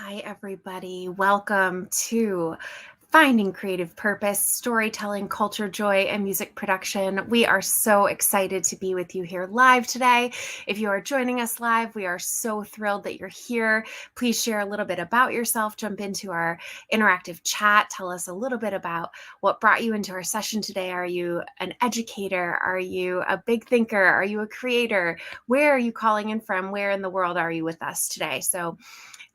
Hi, everybody. Welcome to Finding Creative Purpose, Storytelling, Culture, Joy, and Music Production. We are so excited to be with you here live today. If you are joining us live, we are so thrilled that you're here. Please share a little bit about yourself. Jump into our interactive chat. Tell us a little bit about what brought you into our session today. Are you an educator? Are you a big thinker? Are you a creator? Where are you calling in from? Where in the world are you with us today? So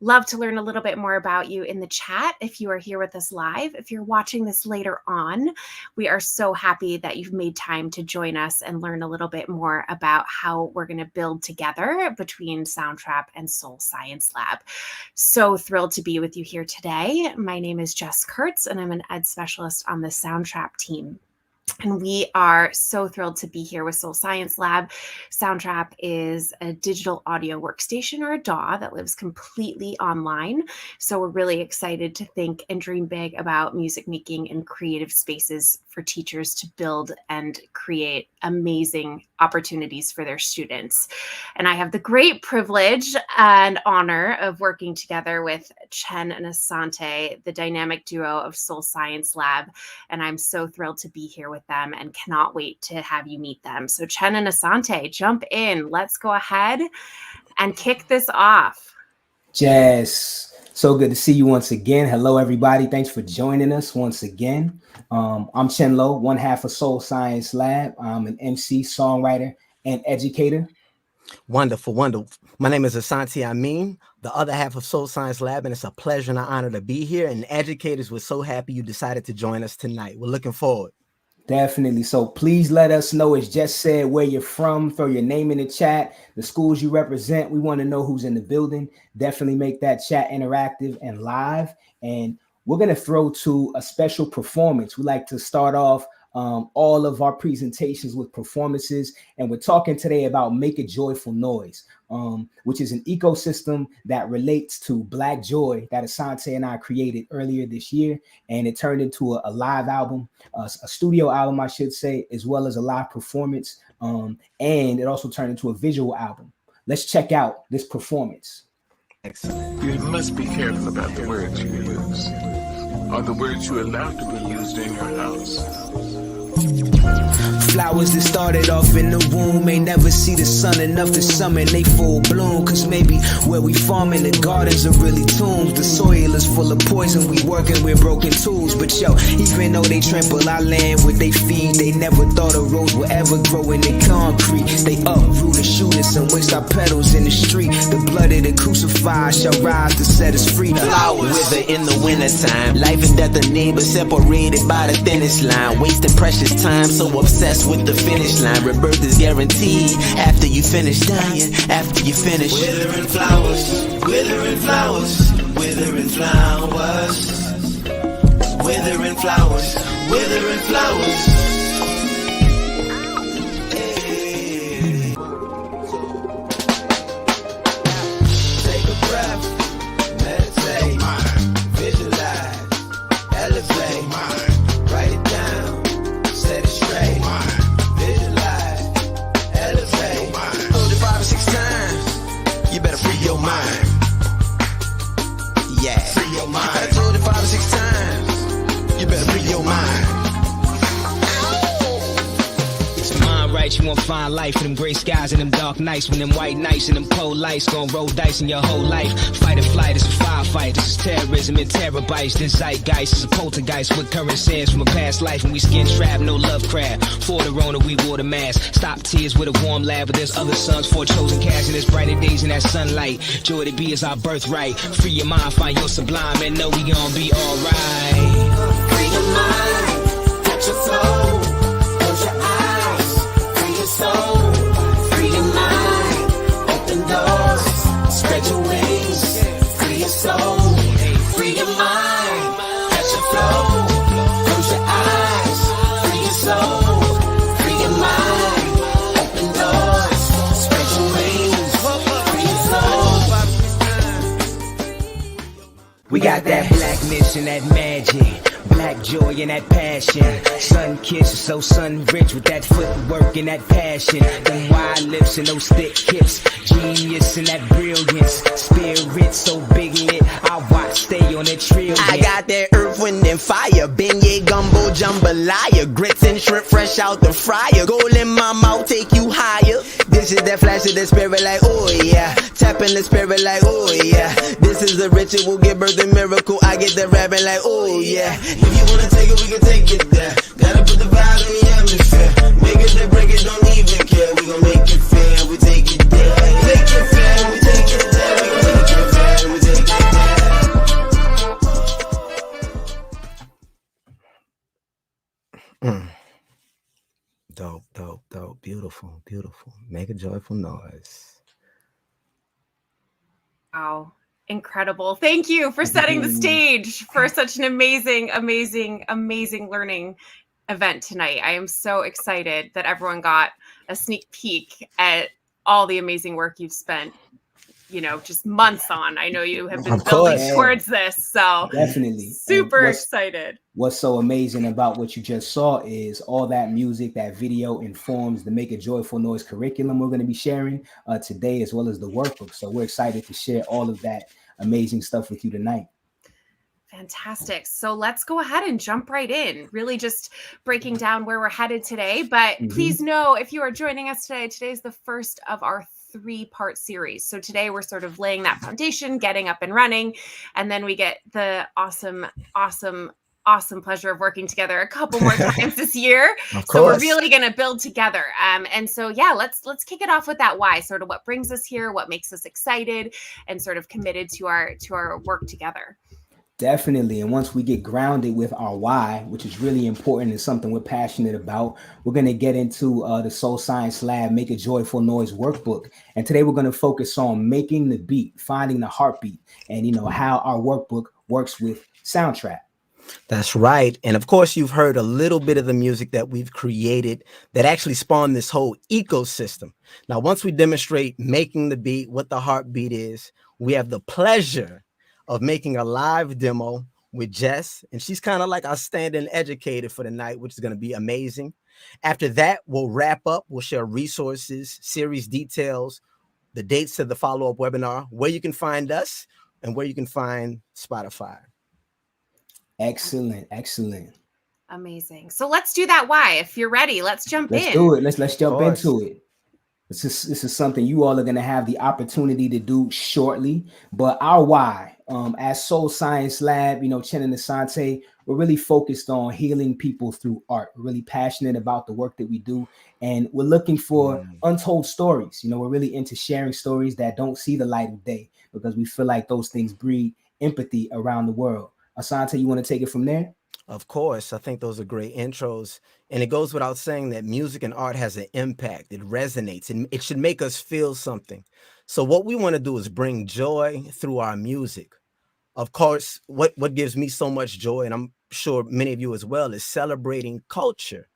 love to learn a little bit more about you in the chat if you are here with us live. If you're watching this later on, we are so happy that you've made time to join us and learn a little bit more about how we're going to build together between Soundtrap and Soul Science Lab. So thrilled to be with you here today. My name is Jess Kurtz, and I'm an ed specialist on the Soundtrap team. And we are so thrilled to be here with Soul Science Lab. Soundtrap is a digital audio workstation, or a DAW, that lives completely online. So we're really excited to think and dream big about music making and creative spaces for teachers to build and create amazing opportunities for their students. And I have the great privilege and honor of working together with Chen and Asante, the dynamic duo of Soul Science Lab. And I'm so thrilled to be here with them and cannot wait to have you meet them. So Chen and Asante, jump in. Let's go ahead and kick this off. Jess, so good to see you once again. Hello, everybody. Thanks for joining us once again. I'm Chen Lo, one half of Soul Science Lab. I'm an MC, songwriter, and educator. Wonderful, wonderful. My name is Asante Amin, the other half of Soul Science Lab, and it's a pleasure and an honor to be here. And educators, we're so happy you decided to join us tonight. We're looking forward. Definitely. So please let us know, as Jess said, where you're from. Throw your name in the chat, the schools you represent. We want to know who's in the building. Definitely make that chat interactive and live. And we're going to throw to a special performance. We like to start off all of our presentations with performances. And we're talking today about Make a Joyful Noise, which is an ecosystem that relates to Black Joy that Asante and I created earlier this year. And it turned into a live album, a studio album, I should say, as well as a live performance. And it also turned into a visual album. Let's check out this performance. Excellent. You must be careful about the words you use. Are the words you allow to be used in your house? Flowers that started off in the womb ain't never see the sun enough to summon they full bloom. Cause maybe where we farm in the gardens are really tombs. The soil is full of poison, we working with broken tools. But yo, even though they trample our land with they feet, they never thought a rose would ever grow in the concrete. They uproot and shoot us and waste our petals in the street. The blood of the crucified shall rise to set us free. Flowers wither in the wintertime, life and death are near but separated by the thinnest line. Wasting precious time, so obsessed with the finish line. Rebirth is guaranteed after you finish dying, after you finish. Withering flowers, withering flowers, withering flowers, withering flowers, withering flowers. Hey. Take a breath, meditate, visualize, elevate, write it down, set it straight. Visualize, elevate. Hold it 5 or 6 times. You better free your mind. Yeah. Free your mind. I told it 5 or 6 times. You better free your mind. Right, you won't find life in them gray skies and them dark nights. When them white nights and them cold lights gon' roll dice in your whole life. Fight or flight, it's a firefight. This is terrorism and terabytes. This zeitgeist is a poltergeist with current sands from a past life. When we skin trap, no love crab. For the Rona, we wore the mask. Stop tears with a warm laugh. But there's other suns for chosen cast. And there's brighter days in that sunlight. Joy to be is our birthright. Free your mind, find your sublime, and know we gon' be alright. Free your mind, touch your soul. Close your eyes. Soul, free your mind, open doors, spread your wings, free your soul, free your mind, catch your flow, close your eyes, free your soul, free your mind, open doors, spread your wings, free your soul. We got that blackness and that magic. lack joy and that passion. Sun kissed, so sun rich with that footwork and that passion. Them wide lips and those thick hips, genius and that brilliance. Spirit so big lit, I watch stay on that trail. I got that earth, wind, and fire. Beignet, gumbo, jambalaya. Grits and shrimp fresh out the fryer. Gold in my mouth, take you higher. This is that flash of the spirit like, oh yeah. Tapping the spirit like, oh yeah. This is a ritual, give birth a miracle. I get the rapping like, oh yeah. If you wanna take it, we can take it there. Gotta put the vibe in the atmosphere. Make it, they break it, don't even care. We gon' make it fair, we take it there. Take it fair, we take it there. We gon' take it fair, we take it there. Dope, dope, dope. Beautiful, beautiful. Make a joyful noise. Wow. Incredible. Thank you for setting the stage for such an amazing, amazing, amazing learning event tonight. I am so excited that everyone got a sneak peek at all the amazing work you've spent, just months on. I know you have been building towards this, so definitely super excited. What's so amazing about what you just saw is all that music, that video informs the Make a Joyful Noise curriculum we're going to be sharing today, as well as the workbook. So we're excited to share all of that amazing stuff with you tonight. Fantastic. So let's go ahead and jump right in, really just breaking down where we're headed today. But please know, if you are joining us today, today's the first of our 3-part series. So today we're sort of laying that foundation, getting up and running, and then we get the awesome pleasure of working together a couple more times this year. So we're really going to build together. And so, yeah, let's kick it off with that why, sort of what brings us here, what makes us excited and sort of committed to our work together. Definitely. And once we get grounded with our why, which is really important and something we're passionate about, we're going to get into the Soul Science Lab Make a Joyful Noise workbook. And today we're going to focus on making the beat, finding the heartbeat, and how our workbook works with soundtrack. That's right. And of course, you've heard a little bit of the music that we've created that actually spawned this whole ecosystem. Now, once we demonstrate making the beat, what the heartbeat is, we have the pleasure of making a live demo with Jess. And she's kind of like our stand-in educator for the night, which is going to be amazing. After that, we'll wrap up. We'll share resources, series details, the dates to the follow-up webinar, where you can find us, and where you can find Spotify. Excellent. Excellent. Amazing. So let's do that why. If you're ready, let's jump in. Let's do it. Let's jump into it. This is something you all are going to have the opportunity to do shortly. But our why, as Soul Science Lab, Chen and Asante, we're really focused on healing people through art. We're really passionate about the work that we do. And we're looking for untold stories. We're really into sharing stories that don't see the light of day, because we feel like those things breed empathy around the world. Asante, you want to take it from there? Of course. I think those are great intros. And it goes without saying that music and art has an impact. It resonates, and it should make us feel something. So what we want to do is bring joy through our music. Of course, what gives me so much joy, and I'm sure many of you as well, is celebrating culture.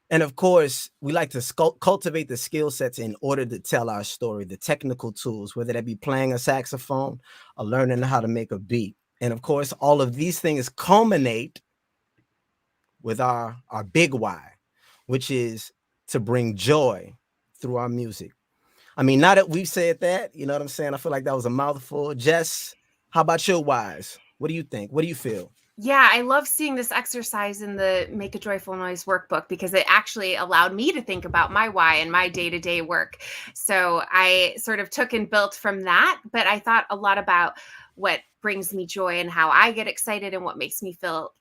And of course, we like to cultivate the skill sets in order to tell our story, the technical tools, whether that be playing a saxophone or learning how to make a beat. And of course, all of these things culminate with our big why, which is to bring joy through our music. I mean, now that we've said that, you know what I'm saying? I feel like that was a mouthful. Jess, how about your whys? What do you think? What do you feel? Yeah, I love seeing this exercise in the Make a Joyful Noise workbook, because it actually allowed me to think about my why and my day-to-day work. So I sort of took and built from that, but I thought a lot about what brings me joy and how I get excited and what makes me feel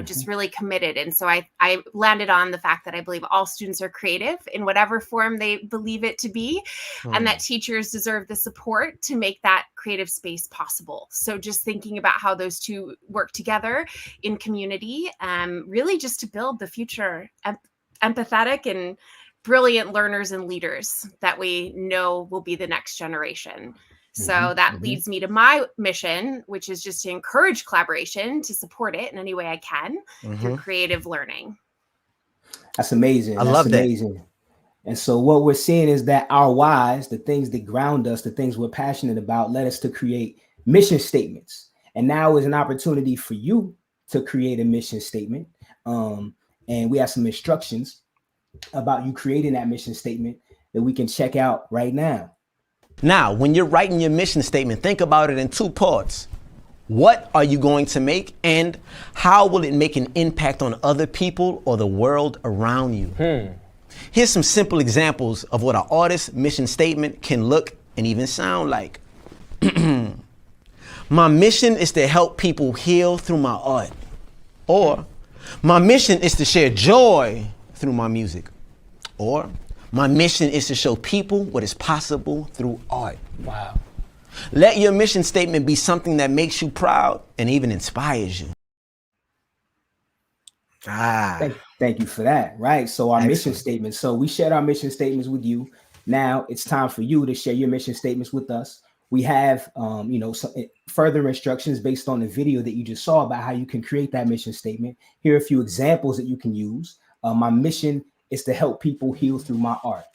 just really committed. And so I landed on the fact that I believe all students are creative in whatever form they believe it to be, and that teachers deserve the support to make that creative space possible. So just thinking about how those two work together in community, really just to build the future empathetic and brilliant learners and leaders that we know will be the next generation. So that leads me to my mission, which is just to encourage collaboration, to support it in any way I can through creative learning. That's amazing. I love that. Amazing. And so what we're seeing is that our whys, the things that ground us, the things we're passionate about, led us to create mission statements. And now is an opportunity for you to create a mission statement. And we have some instructions about you creating that mission statement that we can check out right now. Now, when you're writing your mission statement, think about it in two parts. What are you going to make, and how will it make an impact on other people or the world around you? Here's some simple examples of what an artist's mission statement can look and even sound like. My mission is to help people heal through my art. Or, my mission is to share joy through my music. Or, my mission is to show people what is possible through art. Wow. Let your mission statement be something that makes you proud and even inspires you. Thank you for that. Right. So our mission statement. So we shared our mission statements with you. Now it's time for you to share your mission statements with us. We have, some further instructions based on the video that you just saw about how you can create that mission statement. Here are a few examples that you can use. My mission is to help people heal through my art.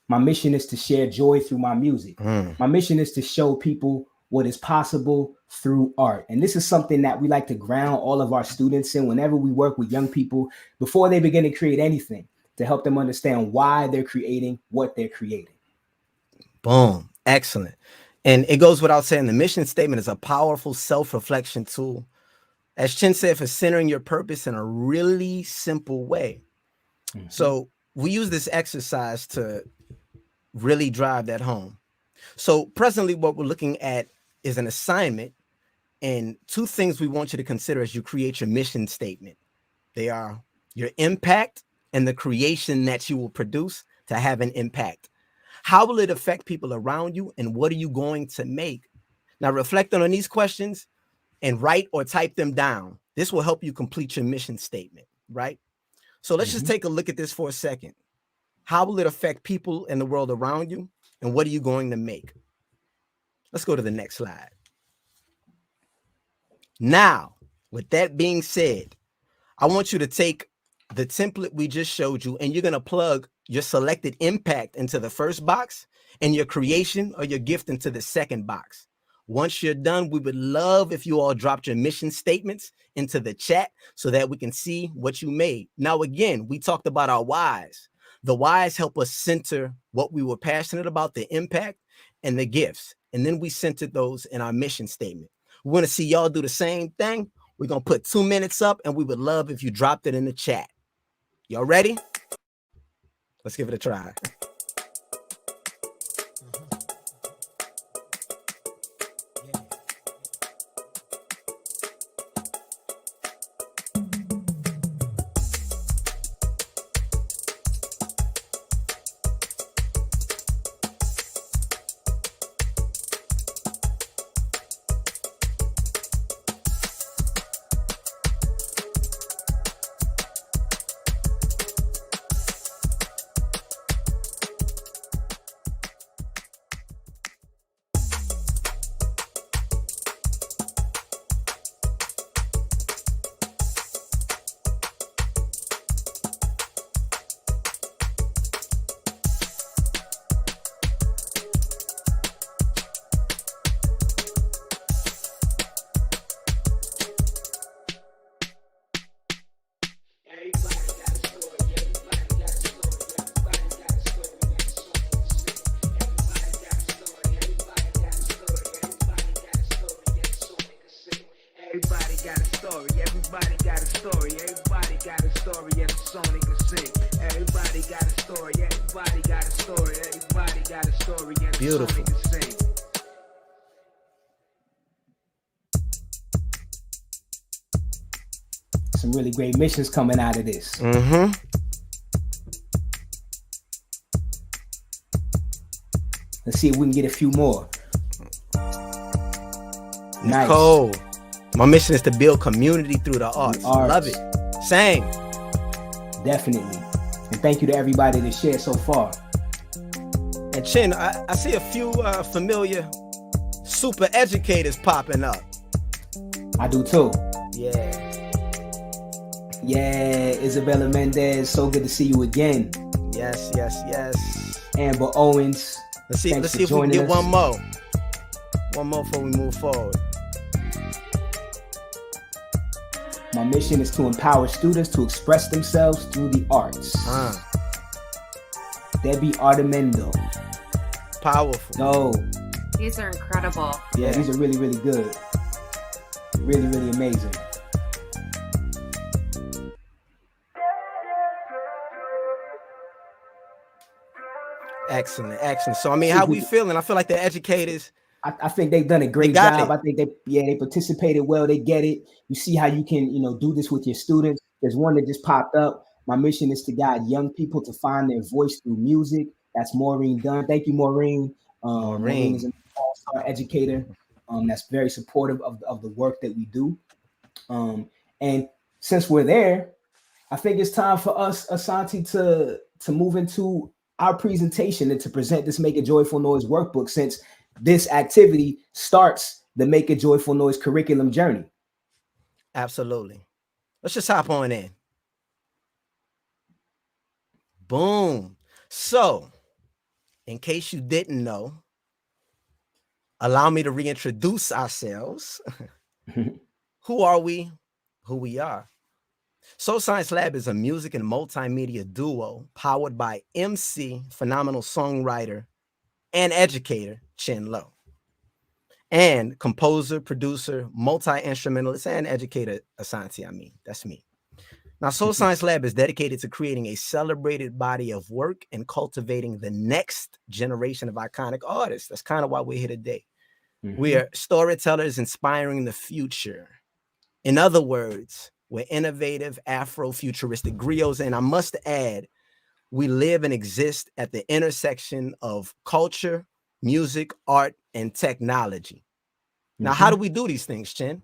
My mission is to share joy through my music. My mission is to show people what is possible through art. And this is something that we like to ground all of our students in whenever we work with young people before they begin to create anything, to help them understand why they're creating what they're creating. Boom. Excellent. And it goes without saying, the mission statement is a powerful self-reflection tool, as Chin said, for centering your purpose in a really simple way. So we use this exercise to really drive that home. So presently what we're looking at is an assignment, and two things we want you to consider as you create your mission statement. They are your impact and the creation that you will produce to have an impact. How will it affect people around you, and what are you going to make? Now, reflecting on these questions and write or type them down. This will help you complete your mission statement, right? So let's just take a look at this for a second. How will it affect people in the world around you, and what are you going to make? Let's go to the next slide. Now, with that being said, I want you to take the template we just showed you, and you're going to plug your selected impact into the first box and your creation or your gift into the second box. Once you're done, we would love if you all dropped your mission statements into the chat so that we can see what you made. Now, again, we talked about our whys. The whys help us center what we were passionate about, the impact and the gifts. And then we centered those in our mission statement. We want to see y'all do the same thing. We're going to put 2 minutes up, and we would love if you dropped it in the chat. Y'all ready? Let's give it a try. Everybody got a story, everybody got a story, everybody got a story, and a song they can sing. Everybody got a story, everybody got a story, everybody got a story, and a song they can sing. Some really great missions coming out of this. Let's see if we can get a few more. Nice. Cool. My mission is to build community through the arts. Love it. Same. Definitely. And thank you to everybody that shared so far. And Chin, I see a few familiar super educators popping up. I do too. Yeah. Yeah, Isabella Mendez, so good to see you again. Yes, yes, yes. Amber Owens. Let's see if we can get one more. One more before we move forward. My mission is to empower students to express themselves through the arts. Debbie Artemendo. Powerful. No. These are incredible. Yeah, these are really, really good. Really, really amazing. Excellent, excellent. So, I mean, how we feeling? I feel like the educators, I think they've done a great job. I think they participated well. They get it. You see how you can, do this with your students. There's one that just popped up. My mission is to guide young people to find their voice through music. That's Maureen Dunn. Thank you, Maureen. Maureen is an all-star educator that's very supportive of the work that we do. And since we're there, I think it's time for us, Asante, to move into our presentation and to present this Make a Joyful Noise workbook, since this activity starts the Make a Joyful Noise curriculum journey. Absolutely. Let's just hop on in. Boom. So, in case you didn't know, allow me to reintroduce ourselves. Who are we? Who we are. Soul Science Lab is a music and multimedia duo powered by MC, phenomenal songwriter, and educator, Chin Lo, and composer, producer, multi-instrumentalist, and educator, Asante. That's me. Now, Soul Science Lab is dedicated to creating a celebrated body of work and cultivating the next generation of iconic artists. That's kind of why we're here today. We are storytellers inspiring the future. In other words, we're innovative, Afro-futuristic griots, and I must add, we live and exist at the intersection of culture, music, art, and technology. Now, how do we do these things, Chin?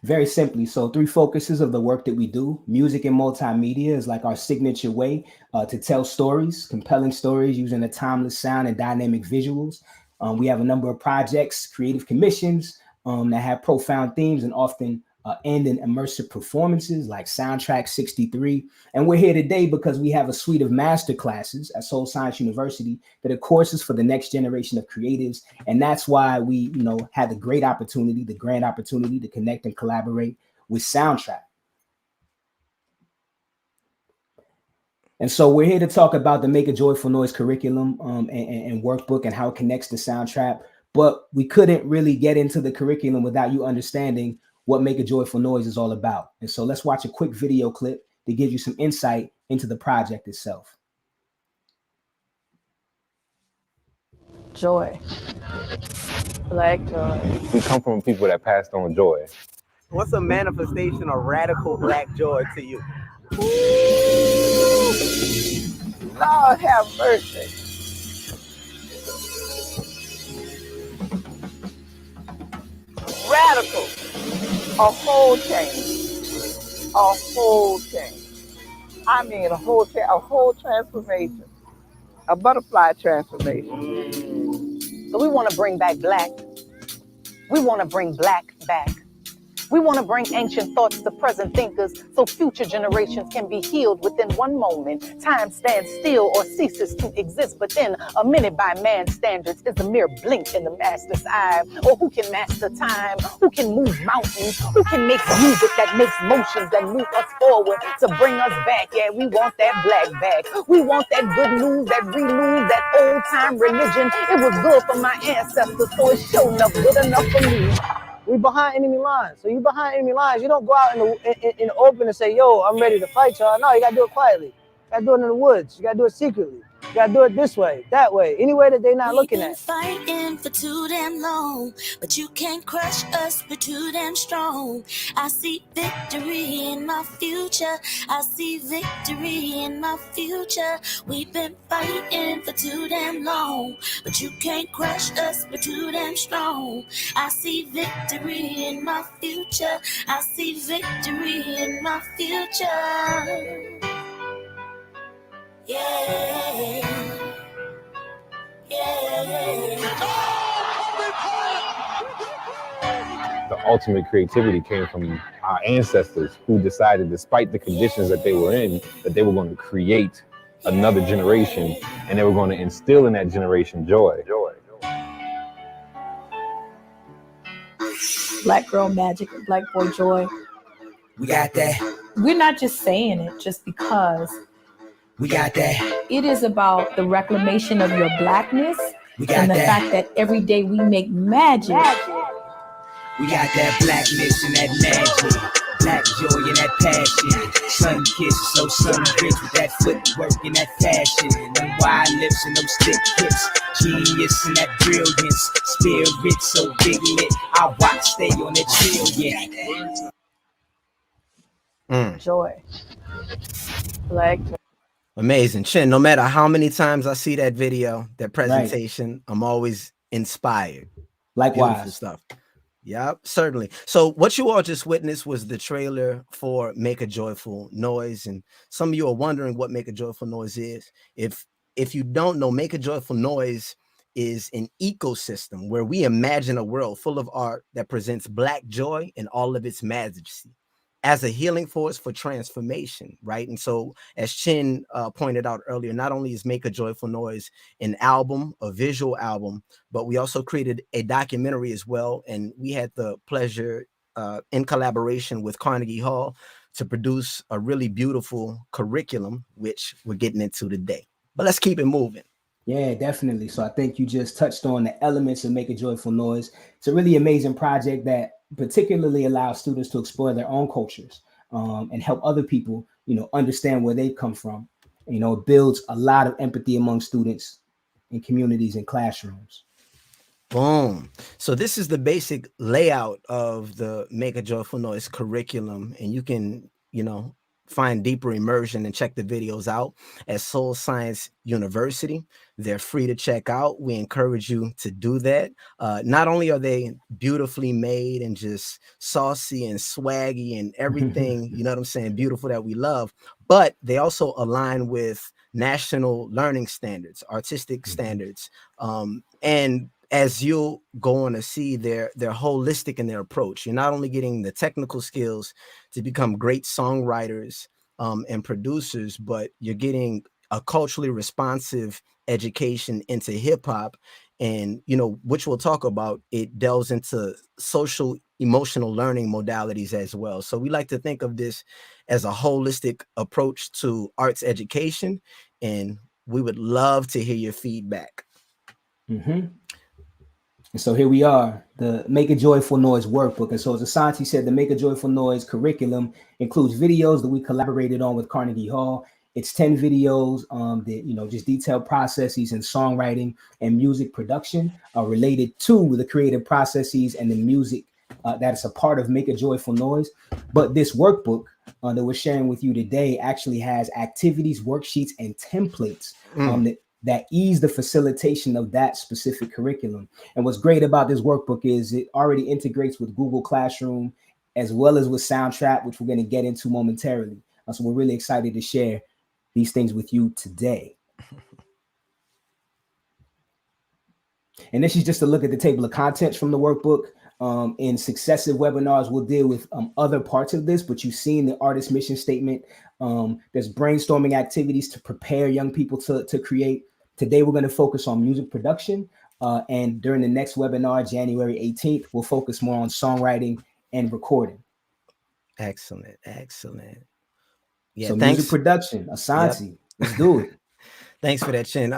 Very simply. So 3 focuses of the work that we do. Music and multimedia is like our signature way to tell stories, compelling stories using a timeless sound and dynamic visuals. We have a number of projects, creative commissions that have profound themes and often end in immersive performances like Soundtrack 63. And we're here today because we have a suite of master classes at Soul Science University that are courses for the next generation of creatives. And that's why we, had the grand opportunity to connect and collaborate with Soundtrack. And so we're here to talk about the Make a Joyful Noise curriculum and workbook and how it connects to Soundtrack. But we couldn't really get into the curriculum without you understanding what Make a Joyful Noise is all about. And so let's watch a quick video clip to give you some insight into the project itself. Joy. Black joy. We come from people that passed on joy. What's a manifestation of radical Black joy to you? Ooh, Lord have mercy. Radical. A whole change. A whole change. I mean a whole transformation. A butterfly transformation. So we want to bring back Black. We want to bring Black back. We want to bring ancient thoughts to present thinkers so future generations can be healed within one moment. Time stands still or ceases to exist, but then a minute by man's standards is a mere blink in the master's eye. Or who can master time? Who can move mountains? Who can make music that makes motions that move us forward to bring us back? Yeah, we want that Black back. We want that good news, that renewed, that old time religion. It was good for my ancestors, so it's sure enough good enough for me. We behind enemy lines. So you behind enemy lines, you don't go out in the open and say, yo, I'm ready to fight y'all. No, you gotta do it quietly. You gotta do it in the woods. You gotta do it secretly. You gotta do it this way, that way, any way that they're not looking at. Fighting for too damn long, but you can't crush us, we're too damn strong. I see victory in my future. I see victory in my future. We've been fighting for too damn long, but you can't crush us, we're too damn strong. I see victory in my future. I see victory in my future. Yeah. The ultimate creativity came from our ancestors who decided, despite the conditions that they were in, that they were going to create another generation and they were going to instill in that generation joy. Black girl magic and Black boy joy. We got that. We're not just saying it just because. We got that. It is about the reclamation of your blackness and the fact that every day we make magic. We got that blackness and that magic, black joy and that passion. Sun kiss, so sun rich with that footwork and that fashion. And wide lips and those thick hips, genius and that brilliance. Spirit so big lit, I watch stay on that chill, yeah. Joy. Black joy. Amazing. Chin, no matter how many times I see that video, that presentation, I'm always inspired. Likewise. Beautiful stuff. Yeah, certainly. So what you all just witnessed was the trailer for Make a Joyful Noise. And some of you are wondering what Make a Joyful Noise is. If you don't know, Make a Joyful Noise is an ecosystem where we imagine a world full of art that presents Black joy in all of its majesty as a healing force for transformation, right? And so as Chin pointed out earlier, not only is Make a Joyful Noise an album, a visual album, but we also created a documentary as well. And we had the pleasure in collaboration with Carnegie Hall to produce a really beautiful curriculum, which we're getting into today. But let's keep it moving. Yeah, definitely. So I think you just touched on the elements of Make a Joyful Noise. It's a really amazing project that particularly allows students to explore their own cultures and help other people, understand where they've come from. It builds a lot of empathy among students in communities and classrooms. Boom. So this is the basic layout of the Make a Joyful Noise curriculum, and you can, find deeper immersion and check the videos out at Soul Science University. They're free to check out. We encourage you to do that. Not only are they beautifully made and just saucy and swaggy and everything, you know what I'm saying, beautiful that we love, but they also align with national learning standards, artistic standards. And as you'll go on to see, they're holistic in their approach. You're not only getting the technical skills to become great songwriters and producers, but you're getting a culturally responsive education into hip hop. And, which we'll talk about, it delves into social emotional learning modalities as well. So we like to think of this as a holistic approach to arts education. And we would love to hear your feedback. And so here we are, the Make a Joyful Noise workbook. And so as Asante said, the Make a Joyful Noise curriculum includes videos that we collaborated on with Carnegie Hall. It's 10 videos that, just detailed processes in songwriting and music production are related to the creative processes and the music that is a part of Make a Joyful Noise. But this workbook that we're sharing with you today actually has activities, worksheets, and templates that ease the facilitation of that specific curriculum. And what's great about this workbook is it already integrates with Google Classroom as well as with Soundtrap, which we're going to get into momentarily. So we're really excited to share these things with you today. And this is just a look at the table of contents from the workbook. In successive webinars, we'll deal with other parts of this, but you've seen the artist mission statement. There's brainstorming activities to prepare young people to create. Today, we're going to focus on music production. And during the next webinar, January 18th, we'll focus more on songwriting and recording. Excellent. Yeah, so thanks. Music production, Asante, Let's do it. Thanks for that, Chin.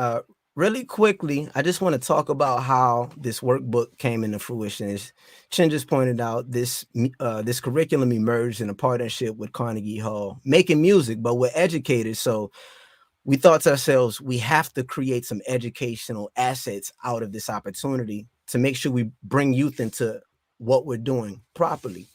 Really quickly, I just want to talk about how this workbook came into fruition. As Chin just pointed out, this curriculum emerged in a partnership with Carnegie Hall, making music, but we're educators. So we thought to ourselves, we have to create some educational assets out of this opportunity to make sure we bring youth into what we're doing properly.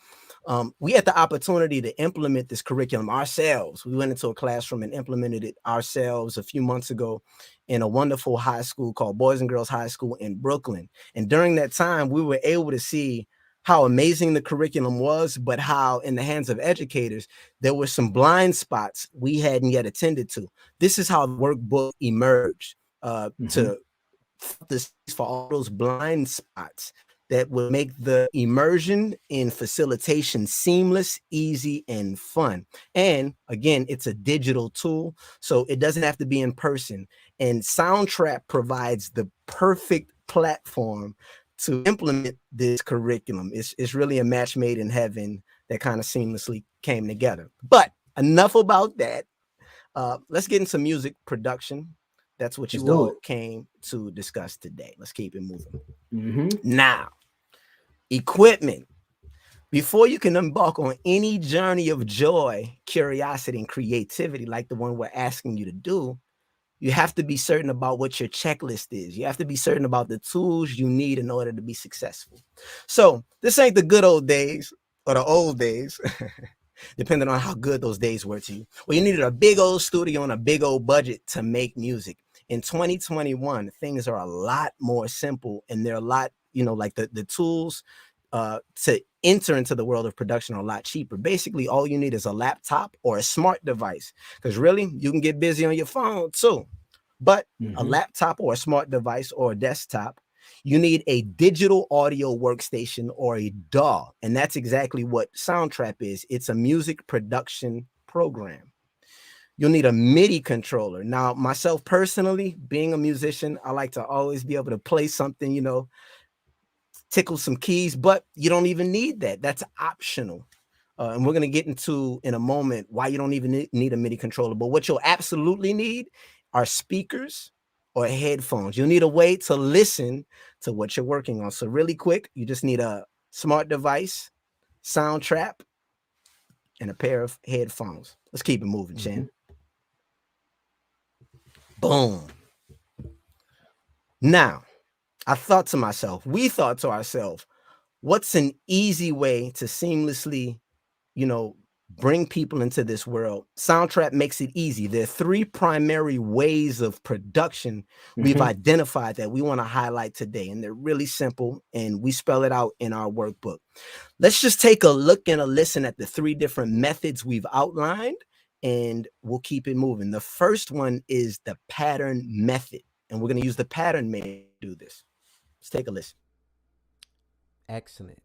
We had the opportunity to implement this curriculum ourselves. We went into a classroom and implemented it ourselves a few months ago in a wonderful high school called Boys and Girls High School in Brooklyn. And during that time, we were able to see how amazing the curriculum was, but how in the hands of educators, there were some blind spots we hadn't yet attended to. This is how the workbook emerged to this for all those blind spots that would make the immersion in facilitation seamless, easy, and fun. And again, it's a digital tool, so it doesn't have to be in person. And Soundtrap provides the perfect platform to implement this curriculum. It's really a match made in heaven that kind of seamlessly came together. But enough about that. Let's get into music production. That's what you all came to discuss today. Let's keep it moving. Now, equipment. Before you can embark on any journey of joy, curiosity, and creativity like the one we're asking you to do, you have to be certain about what your checklist is. You have to be certain about the tools you need in order to be successful. So this ain't the good old days or the old days, depending on how good those days were to you. Well, you needed a big old studio and a big old budget to make music. In 2021, things are a lot more simple, and they're a lot, like the tools to enter into the world of production are a lot cheaper. Basically, all you need is a laptop or a smart device, because really, you can get busy on your phone too. But a laptop or a smart device or a desktop, you need a digital audio workstation or a DAW, and that's exactly what Soundtrap is. It's a music production program. You'll need a MIDI controller. Now, myself personally, being a musician, I like to always be able to play something, tickle some keys, but you don't even need that. That's optional. And we're going to get into in a moment why you don't even need a MIDI controller. But what you'll absolutely need are speakers or headphones. You'll need a way to listen to what you're working on. So really quick, you just need a smart device, Soundtrap, and a pair of headphones. Let's keep it moving, Chan. Boom. Now, we thought to ourselves, what's an easy way to seamlessly, bring people into this world? Soundtrap makes it easy. There are 3 primary ways of production we've identified that we want to highlight today, and they're really simple, and we spell it out in our workbook. Let's just take a look and a listen at the 3 different methods we've outlined, and we'll keep it moving. The first one is the pattern method, and we're going to use the pattern method to do this. Let's take a listen. Excellent.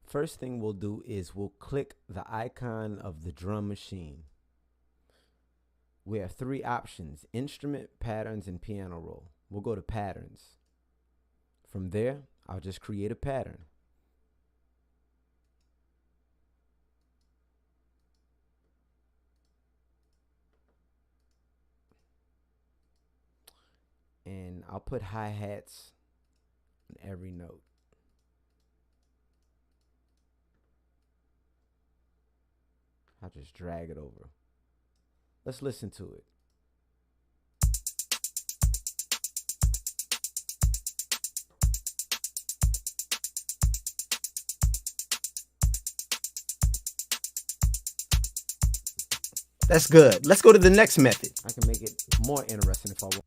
First thing we'll do is we'll click the icon of the drum machine. We have 3 options: instrument, patterns, and piano roll. We'll go to patterns. From there, I'll just create a pattern. And I'll put hi-hats on every note. I'll just drag it over. Let's listen to it. That's good. Let's go to the next method. I can make it more interesting if I want.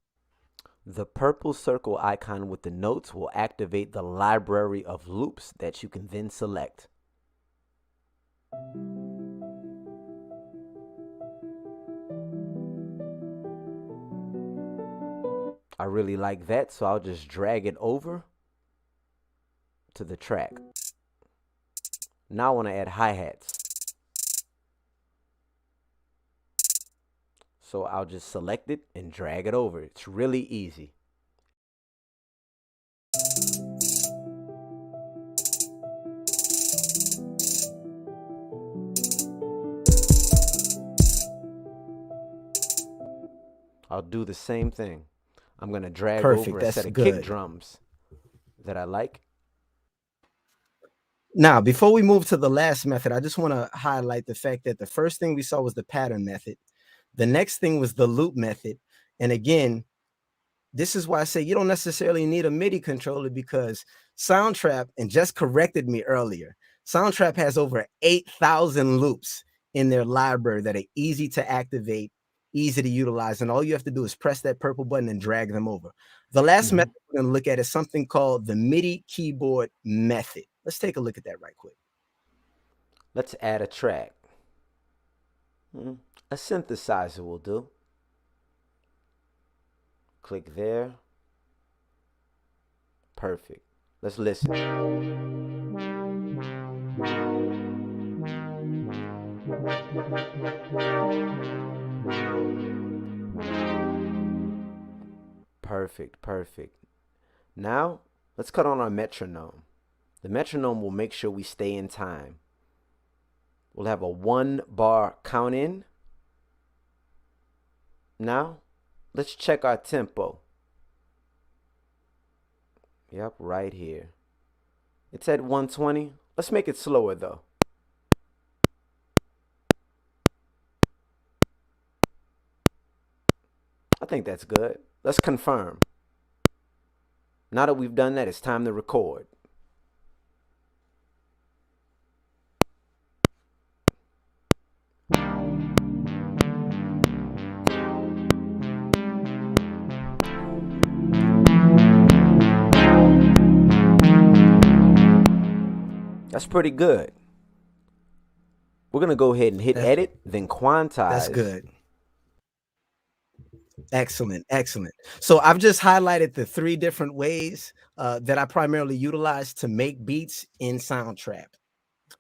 The purple circle icon with the notes will activate the library of loops that you can then select. I really like that, so I'll just drag it over to the track. Now I want to add hi-hats. So I'll just select it and drag it over. It's really easy. I'll do the same thing. I'm going to drag over a set of kick drums that I like. Now, before we move to the last method, I just want to highlight the fact that the first thing we saw was the pattern method. The next thing was the loop method. And again, this is why I say you don't necessarily need a MIDI controller, because Soundtrap, and just corrected me earlier, Soundtrap has over 8,000 loops in their library that are easy to activate, easy to utilize, and all you have to do is press that purple button and drag them over. The last method we're going to look at is something called the MIDI keyboard method. Let's take a look at that right quick. Let's add a track. A synthesizer will do. Click there. Perfect. Let's listen. Perfect, perfect. Now, let's cut on our metronome. The metronome will make sure we stay in time. We'll have a 1-bar count in. Now, let's check our tempo. Yep, right here. It's at 120. Let's make it slower though. I think that's good. Let's confirm. Now that we've done that, it's time to record. That's pretty good. We're going to go ahead and hit edit, then quantize. That's good. Excellent, excellent. So I've just highlighted the 3 different ways that I primarily utilize to make beats in Soundtrap.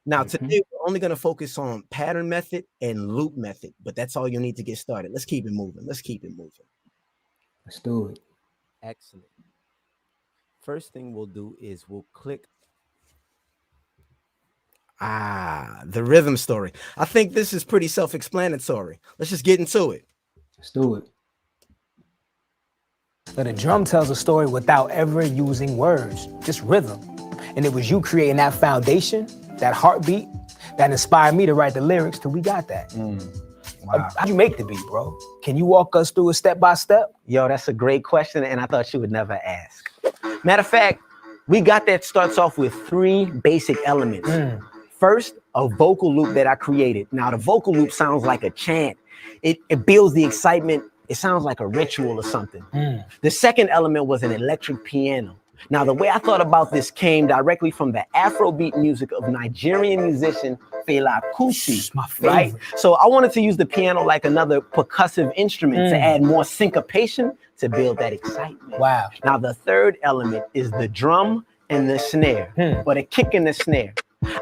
Now, today we're only going to focus on pattern method and loop method, but that's all you need to get started. Let's keep it moving. Let's keep it moving. Let's do it. Excellent. First thing we'll do is we'll click. The rhythm story. I think this is pretty self-explanatory. Let's just get into it. Let's do it. So the drum tells a story without ever using words, just rhythm. And it was you creating that foundation, that heartbeat, that inspired me to write the lyrics till we got that. Wow. How'd you make the beat, bro? Can you walk us through it step by step? Yo, that's a great question, and I thought you would never ask. Matter of fact, we got that starts off with 3 basic elements. First, a vocal loop that I created. Now, the vocal loop sounds like a chant. It builds the excitement. It sounds like a ritual or something. The second element was an electric piano. Now, the way I thought about this came directly from the Afrobeat music of Nigerian musician Fela Kuti, my favorite. right? So I wanted to use the piano like another percussive instrument to add more syncopation to build that excitement. Wow. Now, the third element is the drum and the snare, or the kick and the snare.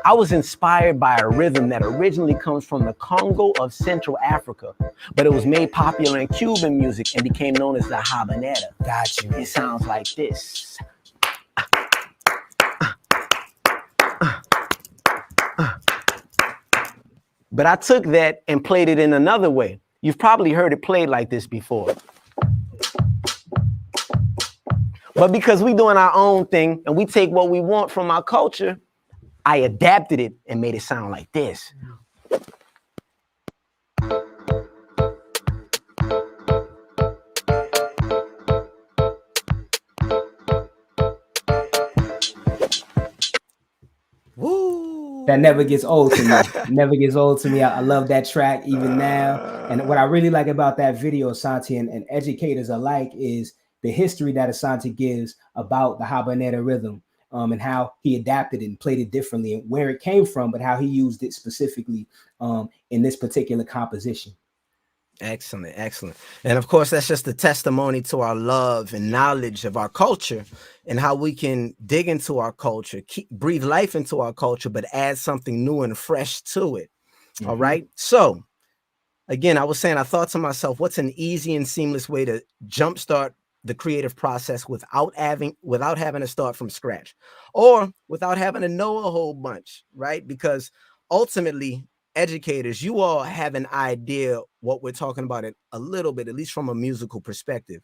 I was inspired by a rhythm that originally comes from the Congo of Central Africa, but it was made popular in Cuban music and became known as the habanera. Got you. It sounds like this. But I took that and played it in another way. You've probably heard it played like this before. But because we're doing our own thing and we take what we want from our culture, I adapted it and made it sound like this. Woo! That never gets old to me. Never gets old to me. I love that track even now. And what I really like about that video, Asante, and educators alike, is the history that Asante gives about the habanera rhythm. And how he adapted it and played it differently and where it came from, but how he used it specifically in this particular composition. Excellent, excellent. And of course, that's just a testimony to our love and knowledge of our culture and how we can dig into our culture, breathe life into our culture, but add something new and fresh to it. All right. So again, I was saying, I thought to myself, what's an easy and seamless way to jumpstart the creative process without having to start from scratch or without having to know a whole bunch, right? Because ultimately, educators, you all have an idea what we're talking about it a little bit, at least from a musical perspective.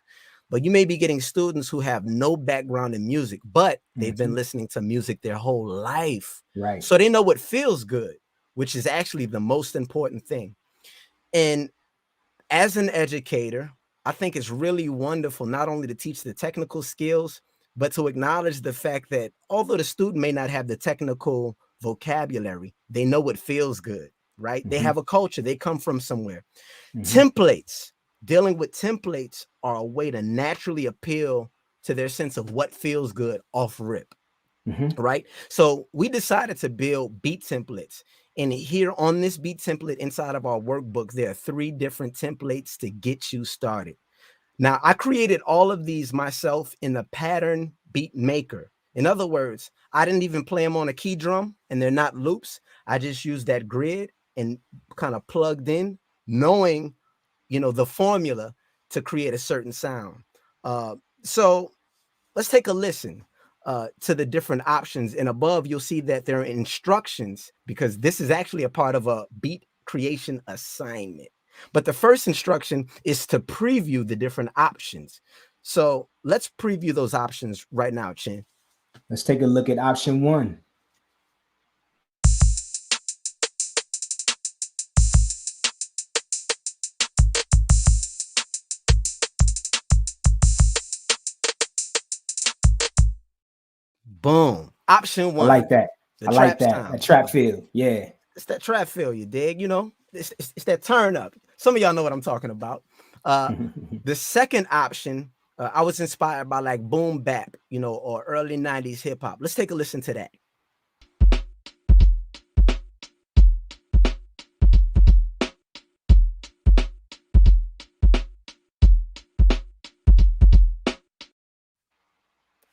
But you may be getting students who have no background in music, but they've been listening to music their whole life. Right. So they know what feels good, which is actually the most important thing. And as an educator, I think it's really wonderful not only to teach the technical skills, but to acknowledge the fact that although the student may not have the technical vocabulary, they know what feels good, right? They have a culture, they come from somewhere. Templates, dealing with templates are a way to naturally appeal to their sense of what feels good off rip, right? So we decided to build beat templates. And here on this beat template inside of our workbook, there are 3 different templates to get you started. Now, I created all of these myself in the pattern beat maker. In other words, I didn't even play them on a key drum and they're not loops. I just used that grid and kind of plugged in, knowing, the formula to create a certain sound. So let's take a listen. to the different options. And above, you'll see that there are instructions, because this is actually a part of a beat creation assignment. But the first instruction is to preview the different options. So let's preview those options right now, Chin. Let's take a look at option 1. Boom. Option 1. I like that. The I like trap that. sound. That trap feel. Yeah. It's that trap feel, you dig? You know, it's that turn up. Some of y'all know what I'm talking about. The second option, I was inspired by like boom bap, you know, or early 90s hip hop. Let's take a listen to that.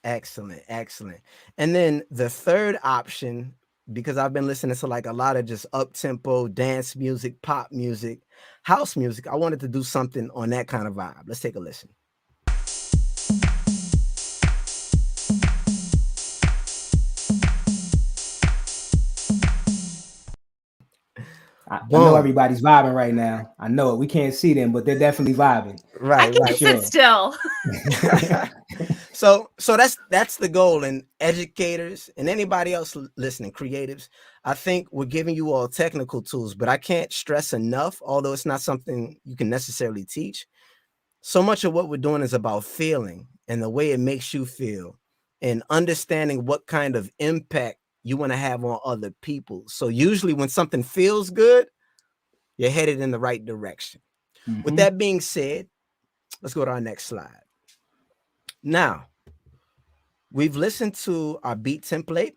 Excellent, excellent. And then the third option, because I've been listening to like a lot of just up tempo dance music, pop music, house music, I wanted to do something on that kind of vibe. Let's take a listen. I know everybody's vibing right now. I know it. We can't see them, but they're definitely vibing. Right, I can sit still. So that's the goal. And educators and anybody else listening, creatives, I think we're giving you all technical tools, but I can't stress enough, although it's not something you can necessarily teach. So much of what we're doing is about feeling and the way it makes you feel and understanding what kind of impact you want to have on other people. So usually when something feels good, you're headed in the right direction. Mm-hmm. With that being said, let's go to our next slide. Now, we've listened to our beat template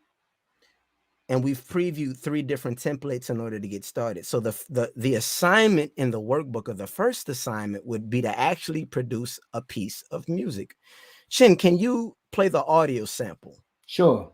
and we've previewed 3 different templates in order to get started. So the assignment in the workbook, or the first assignment, would be to actually produce a piece of music. Chin, can you play the audio sample? Sure.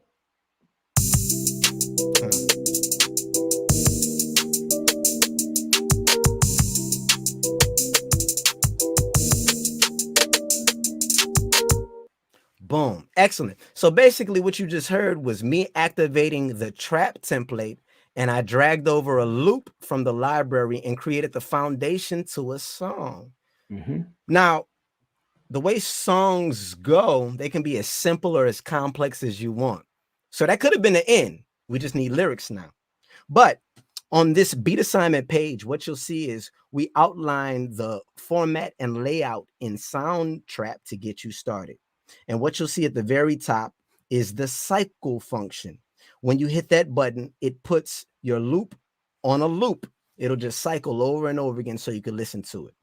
Boom. Excellent. So basically what you just heard was me activating the trap template, and I dragged over a loop from the library and created the foundation to a song. Mm-hmm. Now, the way songs go, they can be as simple or as complex as you want. So that could have been the end. We just need lyrics now. But on this beat assignment page, what you'll see is we outline the format and layout in Soundtrap to get you started. And what you'll see at the very top is the cycle function. When you hit that button, it puts your loop on a loop. It'll just cycle over and over again so you can listen to it.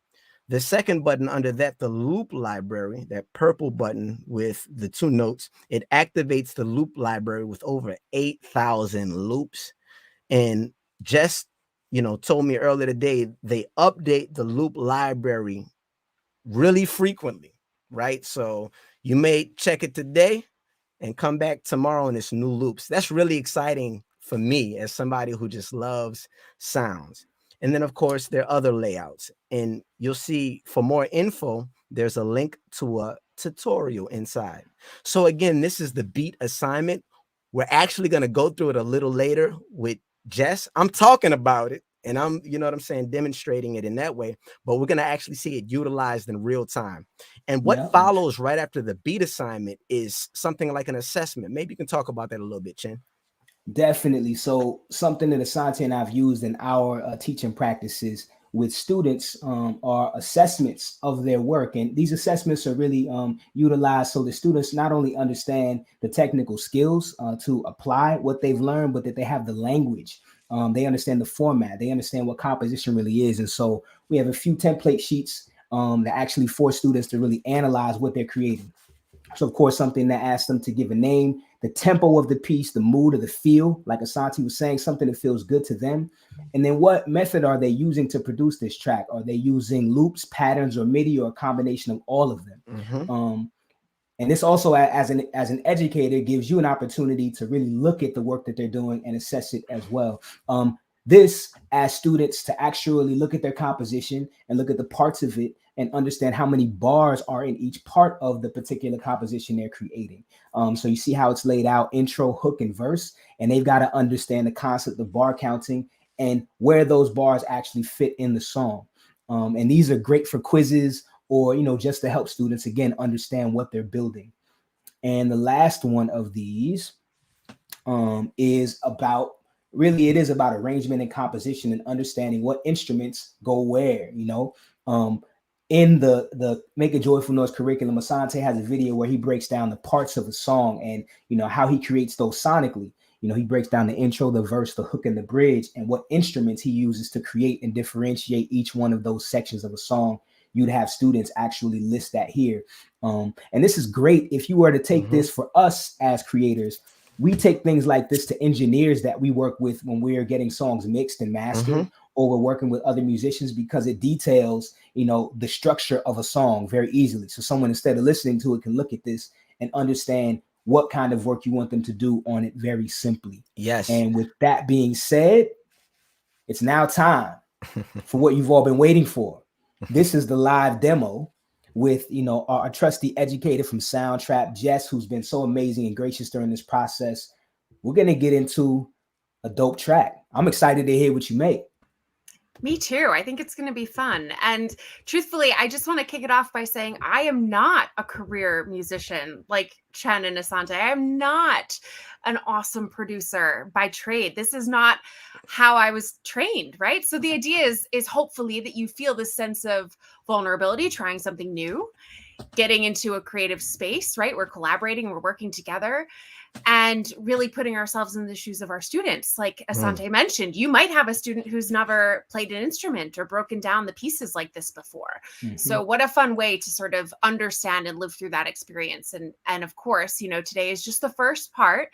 The second button under that, the loop library, that purple button with the 2 notes, it activates the loop library with over 8,000 loops. And Jess, told me earlier today, they update the loop library really frequently, right? So you may check it today and come back tomorrow and it's new loops. That's really exciting for me as somebody who just loves sounds. And then, of course, there are other layouts. And you'll see, for more info, there's a link to a tutorial inside. So again, this is the beat assignment. We're actually going to go through it a little later with Jess. I'm talking about it and I'm, demonstrating it in that way, but we're going to actually see it utilized in real time. And what follows right after the beat assignment is something like an assessment. Maybe you can talk about that a little bit, Chin. Definitely. So something that Asante and I've used in our teaching practices with students are assessments of their work. And these assessments are really utilized so the students not only understand the technical skills to apply what they've learned, but that they have the language. They understand the format. They understand what composition really is. And so we have a few template sheets that actually force students to really analyze what they're creating. So, of course, something that asks them to give a name, the tempo of the piece, the mood or the feel, like Asante was saying, something that feels good to them. And then what method are they using to produce this track? Are they using loops, patterns, or MIDI, or a combination of all of them? Mm-hmm. And this also, as an educator, gives you an opportunity to really look at the work that they're doing and assess it as well. this as students to actually look at their composition and look at the parts of it and understand how many bars are in each part of the particular composition they're creating. So you see how it's laid out: intro, hook, and verse, and they've got to understand the concept of bar counting and where those bars actually fit in the song. And these are great for quizzes or, just to help students, again, understand what they're building. And the last one of these is about, really, it is about arrangement and composition and understanding what instruments go where. In the Make a Joyful Noise curriculum, Asante has a video where he breaks down the parts of a song and, how he creates those sonically. He breaks down the intro, the verse, the hook, and the bridge, and what instruments he uses to create and differentiate each one of those sections of a song. You'd have students actually list that here. And this is great if you were to take this for us as creators. We take things like this to engineers that we work with when we're getting songs mixed and mastered, or we're working with other musicians, because it details, the structure of a song very easily. So someone, instead of listening to it, can look at this and understand what kind of work you want them to do on it very simply. Yes. And with that being said, it's now time for what you've all been waiting for. This is the live demo with, our trusty educator from Soundtrap, Jess, who's been so amazing and gracious during this process. We're going to get into a dope track. I'm excited to hear what you make. Me too. I think it's going to be fun. And truthfully, I just want to kick it off by saying I am not a career musician like Chen and Asante. I am not an awesome producer by trade. This is not how I was trained, right? So the idea is hopefully that you feel this sense of vulnerability, trying something new, getting into a creative space, right? We're collaborating, we're working together, and really putting ourselves in the shoes of our students. Like Asante mentioned, you might have a student who's never played an instrument or broken down the pieces like this before. So what a fun way to sort of understand and live through that experience. And of course, today is just the first part.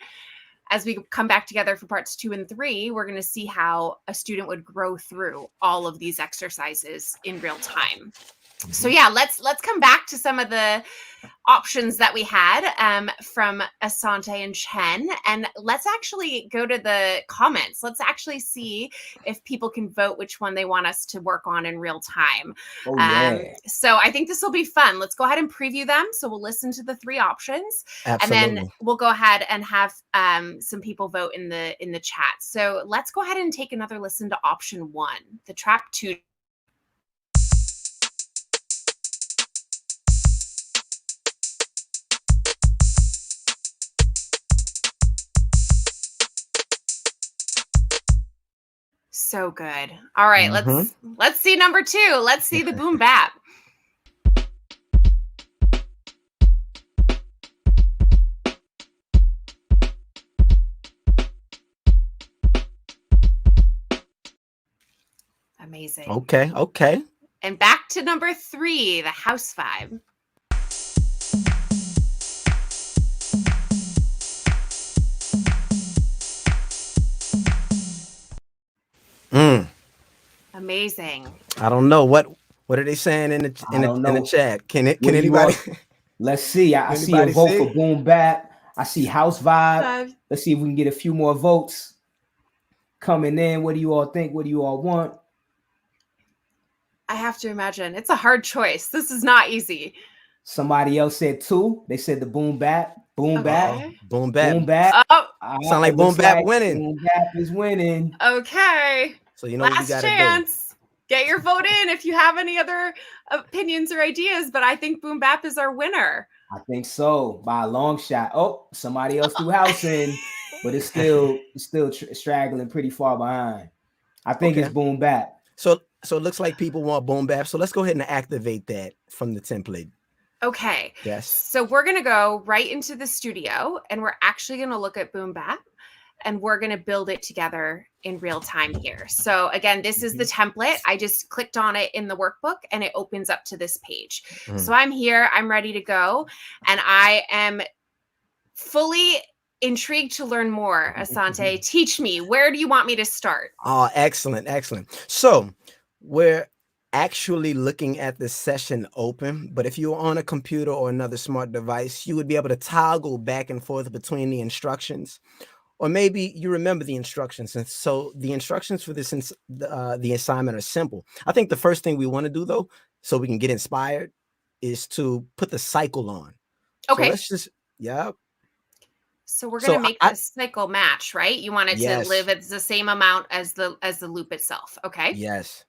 As we come back together for parts 2 and 3, we're going to see how a student would grow through all of these exercises in real time. So yeah, let's come back to some of the options that we had from Asante and Chen, and let's actually go to the comments. Let's actually see if people can vote which one they want us to work on in real time. So I think this will be fun. Let's go ahead and preview them. So we'll listen to the 3 options. Absolutely. And then we'll go ahead and have some people vote in the chat. So let's go ahead and take another listen to option 1, the track 2. So good. All right, let's see number 2. Let's see the boom bap. Amazing. Okay. And back to number 3, the house vibe. Amazing. I don't know what are they saying in the chat. Can anybody? Let's see. I see a vote for boom bap. I see house vibe. Let's see if we can get a few more votes coming in. What do you all think? What do you all want? I have to imagine it's a hard choice. This is not easy. Somebody else said 2. They said the boom bap. Boom bap. Boom bap. Boom bap. Oh, sound like boom bap winning. Boom bap is winning. Okay. So you know what we gotta chance. Get your vote in if you have any other opinions or ideas. But I think boom bap is our winner. I think so, by a long shot. Oh, somebody else threw house in, but it's still straggling pretty far behind. I think it's boom bap. So it looks like people want boom bap. So let's go ahead and activate that from the template. Okay. Yes. So we're going to go right into the studio, and we're actually going to look at boom bap, and we're going to build it together in real time here. So again, this is the template. I just clicked on it in the workbook and it opens up to this page. So I'm here, I'm ready to go. And I am fully intrigued to learn more. Asante, teach me, where do you want me to start? Oh, excellent. So we're actually looking at the session open, but if you're on a computer or another smart device, you would be able to toggle back and forth between the instructions. or maybe you remember the instructions. And so the instructions for this, the assignment are simple. I think the first thing we want to do though, so we can get inspired, is to put the cycle on. So Okay. let's just, yeah. So we're going to make this cycle match, right? You want it to live at the same amount as the loop itself. Okay. Yes.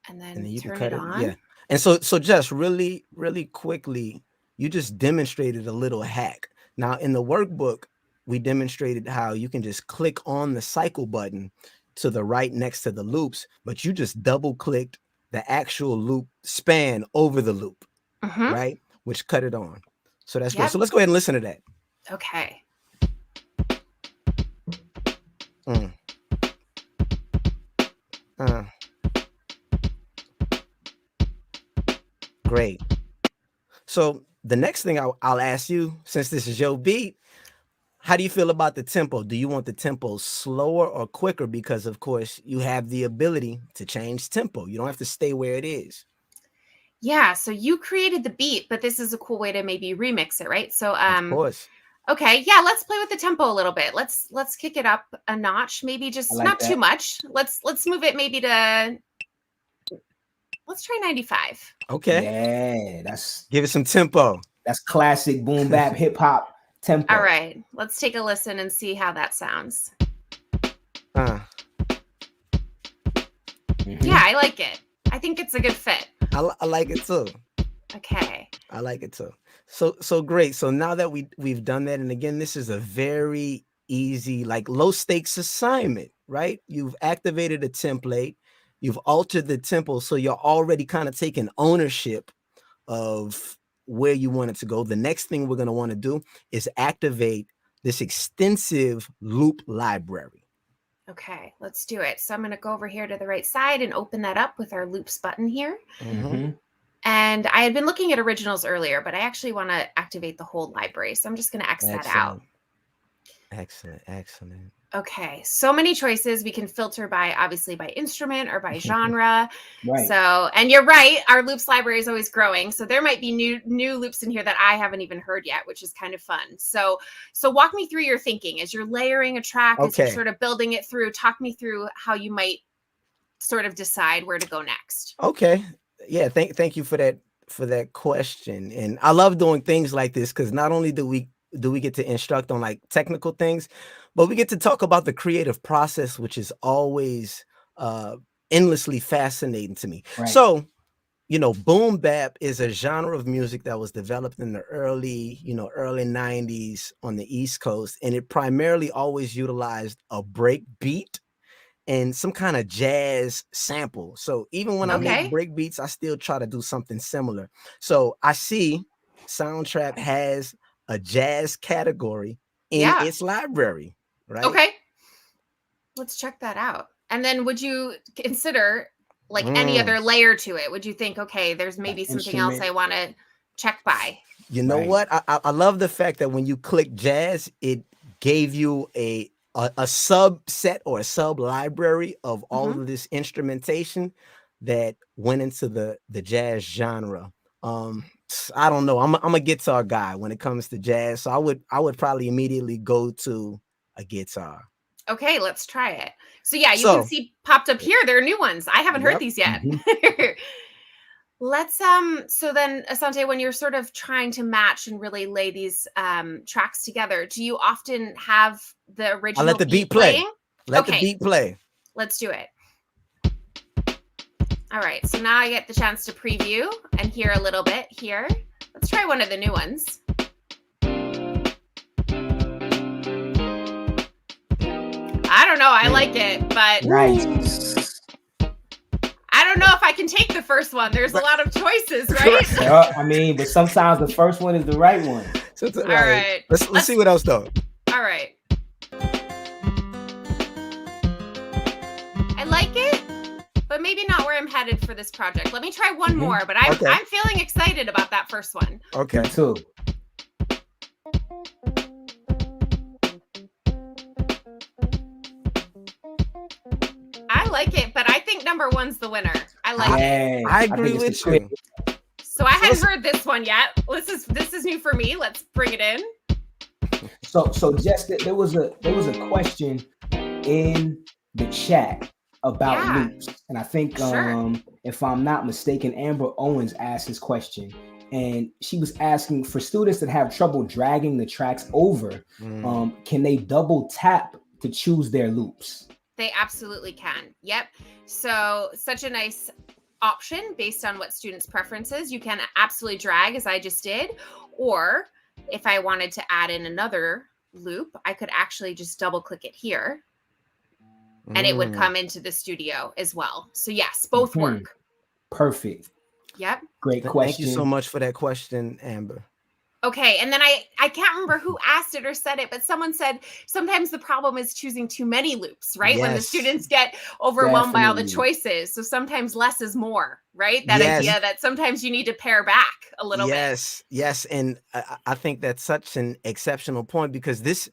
And then you turn can cut it on. Yeah. And so just really, really quickly, you just demonstrated a little hack. Now in the workbook, we demonstrated how you can just click on the cycle button to the right next to the loops, but you just double clicked the actual loop span over the loop, right? Which cut it on. So that's great. So let's go ahead and listen to that. Okay. Great. So the next thing I'll ask you, since this is your beat, how do you feel about the tempo? Do you want the tempo slower or quicker? Because of course you have the ability to change tempo. You don't have to stay where it is. Yeah. So you created the beat, but this is a cool way to maybe remix it, right? So, of course. Okay. Yeah. Let's play with the tempo a little bit. Let's kick it up a notch. Maybe just not too much. Let's move it maybe to, let's try 95. Okay. Yeah. Give it some tempo. That's classic boom bap hip hop tempo. All right. Let's take a listen and see how that sounds. Yeah, I like it. I think it's a good fit. I like it too. Okay. I like it too. So great. So now that we've done that, and again, this is a very easy, like low stakes assignment, right? You've activated a template, you've altered the tempo, so you're already kind of taking ownership of where you want it to go. The next thing we're going to want to do is activate this extensive loop library. Okay, let's do it. So I'm going to go over here to the right side and open that up with our loops button here. And I had been looking at originals earlier, but I actually want to activate the whole library. So I'm just going to X that out. Excellent. Okay, so many choices. We can filter by, obviously, by instrument or by genre. Right. So, and you're right, our loops library is always growing. So there might be new loops in here that I haven't even heard yet, which is kind of fun. So walk me through your thinking as you're layering a track, as you're sort of building it through. Talk me through how you might sort of decide where to go next. Okay. Yeah. Thank you for that question. And I love doing things like this because not only do we get to instruct on like technical things, but we get to talk about the creative process, which is always endlessly fascinating to me. Right. So, boom bap is a genre of music that was developed in the early 90s on the East Coast, and it primarily always utilized a break beat and some kind of jazz sample. So even when I make break beats, I still try to do something similar. So I see Soundtrap has a jazz category in its library, right? Okay. Let's check that out. And then would you consider like any other layer to it? Would you think, okay, there's maybe something else I want to check by? You know what? I love the fact that when you click jazz, it gave you a subset or a sub library of all of this instrumentation that went into the jazz genre. I don't know. I'm a guitar guy when it comes to jazz, so I would probably immediately go to a guitar. Okay, let's try it. So yeah, you can see popped up here. There are new ones. I haven't heard these yet. Let's so then Asante, when you're sort of trying to match and really lay these tracks together, do you often have the original let the beat play? Playing? Let the beat play. Let's do it. All right, so now I get the chance to preview and hear a little bit here. Let's try one of the new ones. I don't know, I like it, but nice. I don't know if I can take the first one. There's a lot of choices, right? Yeah, I mean, but sometimes the first one is the right one. All right. Let's see what else though. All right. I like it, but maybe not where I'm headed for this project. Let me try one more, but I'm feeling excited about that first one. Okay. Too. I like it, but I think number one's the winner. I like it. I agree with you. So I hadn't heard this one yet. This is new for me. Let's bring it in. So just there was a question in the chat about Yeah. loops, and I think Sure. if I'm not mistaken, Amber Owens asked this question, and she was asking for students that have trouble dragging the tracks over, can they double tap to choose their loops? They absolutely can. Yep. So, such a nice option based on what students' preferences. You can absolutely drag, as I just did. Or if I wanted to add in another loop, I could actually just double click it here and it would come into the studio as well. So, yes, both work. Perfect. Yep. Great question. Thank you so much for that question, Amber. Okay, and then I can't remember who asked it or said it, but someone said sometimes the problem is choosing too many loops, right? When the Yes. students get overwhelmed by all the Definitely. choices. So sometimes less is more, right? That Yes. idea that sometimes you need to pare back a little bit. Yes, and I think that's such an exceptional point, because this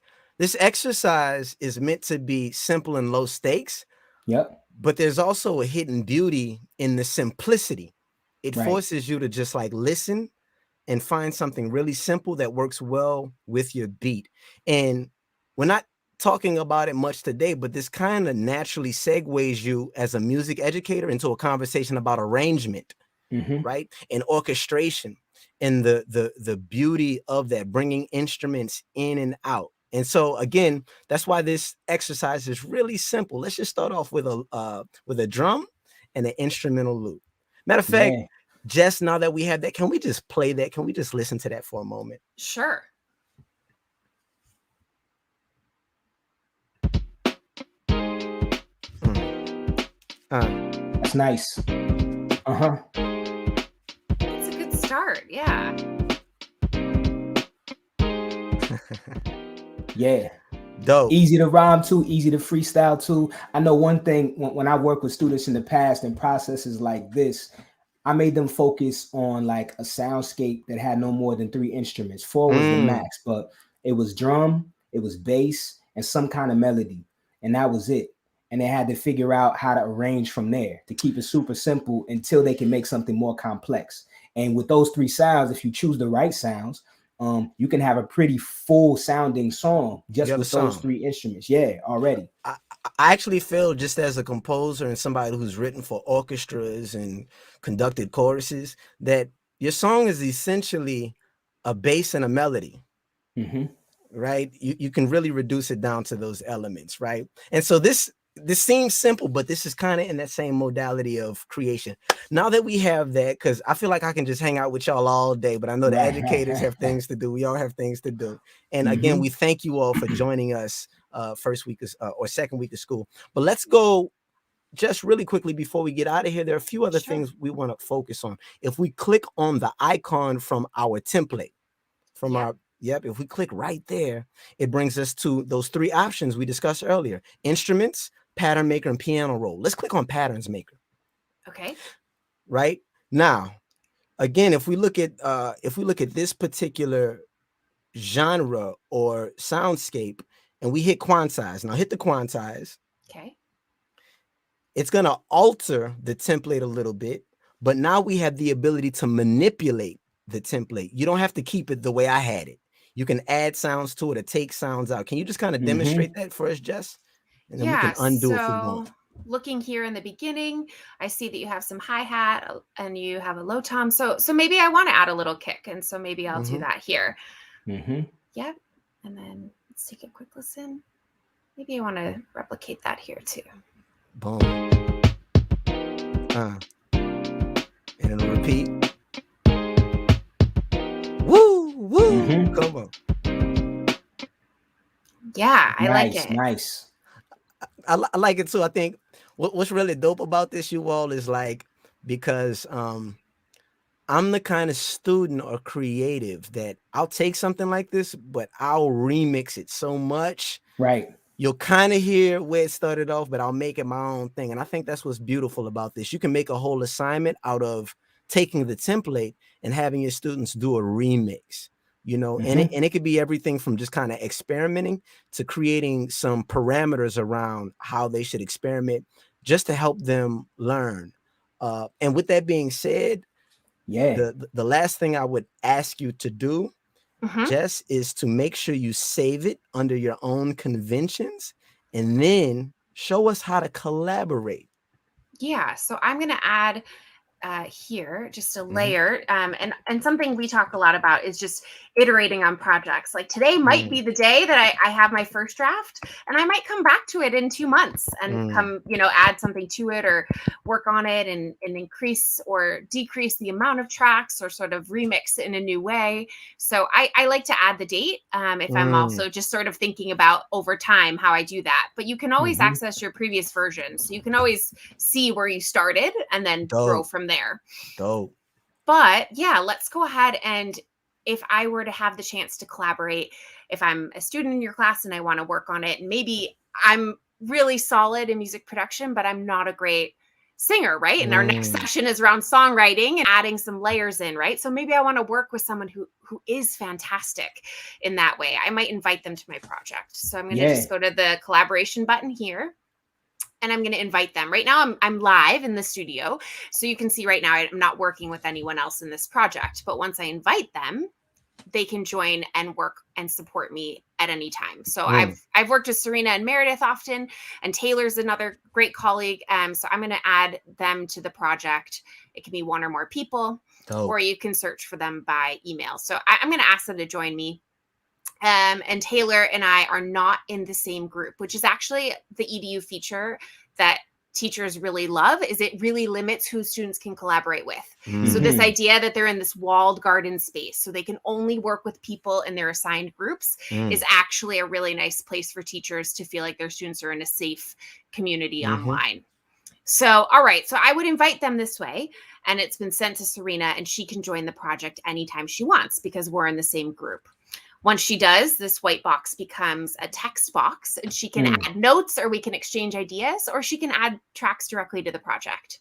exercise is meant to be simple and low stakes. Yep. But there's also a hidden beauty in the simplicity. It Right. forces you to just like listen and find something really simple that works well with your beat. And we're not talking about it much today, but this kind of naturally segues you as a music educator into a conversation about arrangement, right? And orchestration, and the beauty of that, bringing instruments in and out. And so again, that's why this exercise is really simple. Let's just start off with a drum and an instrumental loop. Matter of fact, Yeah. Jess, now that we have that, can we just play that? Can we just listen to that for a moment? Sure. That's nice. It's a good start. Yeah. Yeah. Dope. Easy to rhyme too, easy to freestyle too. I know one thing, when I work with students in the past and processes like this, I made them focus on like a soundscape that had no more than 3 instruments. 4 was the max, but it was drum, it was bass, and some kind of melody. And that was it. And they had to figure out how to arrange from there to keep it super simple until they can make something more complex. And with those 3 sounds, if you choose the right sounds, you can have a pretty full sounding song just with those 3 instruments. Yeah, already. I actually feel, just as a composer and somebody who's written for orchestras and conducted choruses, that your song is essentially a bass and a melody. Right? You can really reduce it down to those elements, right? And so this seems simple, but this is kind of in that same modality of creation. Now that we have that, because I feel like I can just hang out with y'all all day, but I know the educators have things to do. We all have things to do. And again, we thank you all for joining us first week or second week of school. But let's go just really quickly before we get out of here. There are a few other things we want to focus on. If we click on the icon from our template, from our if we click right there, it brings us to those 3 options we discussed earlier: instruments, pattern maker, and piano roll. Let's click on patterns maker. Okay. Right now, again, if we look at this particular genre or soundscape, and we hit quantize. Now hit the quantize. Okay. It's going to alter the template a little bit, but now we have the ability to manipulate the template. You don't have to keep it the way I had it. You can add sounds to it or take sounds out. Can you just kind of demonstrate that for us, Jess? And then we can undo if we want. Looking here in the beginning, I see that you have some hi-hat and you have a low tom. So maybe I want to add a little kick. And so maybe I'll do that here. Yep. And then let's take a quick listen. Maybe I want to replicate that here too. Boom. And it'll repeat. Woo! Come on. Yeah, I like it. Nice. I like it too. I think what's really dope about this, you all, is like, because I'm the kind of student or creative that I'll take something like this, but I'll remix it so much. Right. You'll kind of hear where it started off, but I'll make it my own thing. And I think that's what's beautiful about this. You can make a whole assignment out of taking the template and having your students do a remix, you know, and it could be everything from just kind of experimenting to creating some parameters around how they should experiment just to help them learn. And with that being said, the last thing I would ask you to do Jess, is to make sure you save it under your own conventions and then show us how to collaborate. Yeah, so I'm going to add here just a layer, and something we talk a lot about is just iterating on projects. Like today might be the day that I have my first draft, and I might come back to it in 2 months and come, add something to it or work on it and increase or decrease the amount of tracks or sort of remix in a new way. So I like to add the date if I'm also just sort of thinking about over time how I do that. But you can always access your previous versions. So you can always see where you started and then grow from there. Dope. But yeah, let's go ahead, and if I were to have the chance to collaborate, if I'm a student in your class and I want to work on it, and maybe I'm really solid in music production, but I'm not a great singer, right? And our next session is around songwriting and adding some layers in, right? So maybe I want to work with someone who is fantastic in that way. I might invite them to my project. So I'm going to just go to the collaboration button here. And I'm going to invite them. Right now, I'm live in the studio. So you can see right now, I'm not working with anyone else in this project. But once I invite them, they can join and work and support me at any time. So I've worked with Serena and Meredith often, and Taylor's another great colleague. So I'm going to add them to the project. It can be one or more people, or you can search for them by email. So I'm going to ask them to join me. And Taylor and I are not in the same group, which is actually the EDU feature that teachers really love. Is it really limits who students can collaborate with. So this idea that they're in this walled garden space, so they can only work with people in their assigned groups, is actually a really nice place for teachers to feel like their students are in a safe community online. So, all right. So I would invite them this way, and it's been sent to Serena, and she can join the project anytime she wants because we're in the same group. Once she does, this white box becomes a text box, and she can add notes, or we can exchange ideas, or she can add tracks directly to the project.